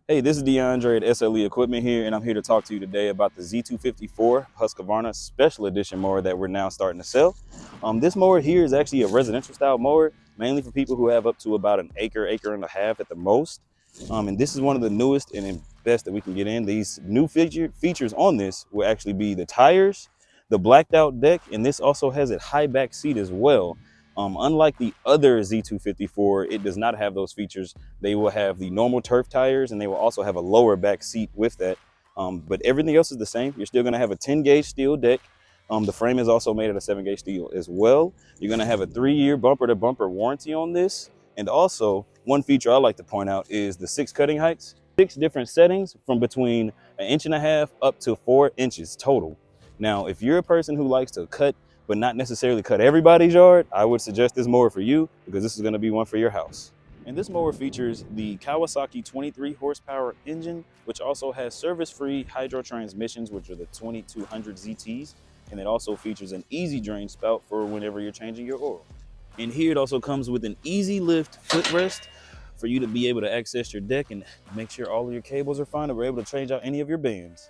Hey, this is DeAndre at SLE Equipment here, and I'm here to talk to you today about the Z254 Husqvarna Special Edition mower that we're now starting to sell. This mower here is actually a residential style mower, mainly for people who have up to about an acre and a half at the most. And this is one of the newest and best that we can get in. These new features on this will actually be the tires, the blacked out deck, and this also has a high back seat as well. Unlike the other Z254, it does not have those features. They will have the normal turf tires, and they will also have a lower back seat with that. But everything else is the same. You're still going to have a 10-gauge steel deck. The frame is also made out of 7-gauge steel as well. You're going to have a 3-year bumper-to-bumper warranty on this. And also, one feature I like to point out is the 6 cutting heights. 6 different settings from between 1.5 inches up to 4 inches total. Now, if you're a person who likes to cut but not necessarily cut everybody's yard, I would suggest this mower for you because this is going to be one for your house. And this mower features the Kawasaki 23 horsepower engine, which also has service-free hydro transmissions, which are the 2200 ZTs. And it also features an easy drain spout for whenever you're changing your oil. And here it also comes with an easy lift footrest for you to be able to access your deck and make sure all of your cables are fine, and we're able to change out any of your bands.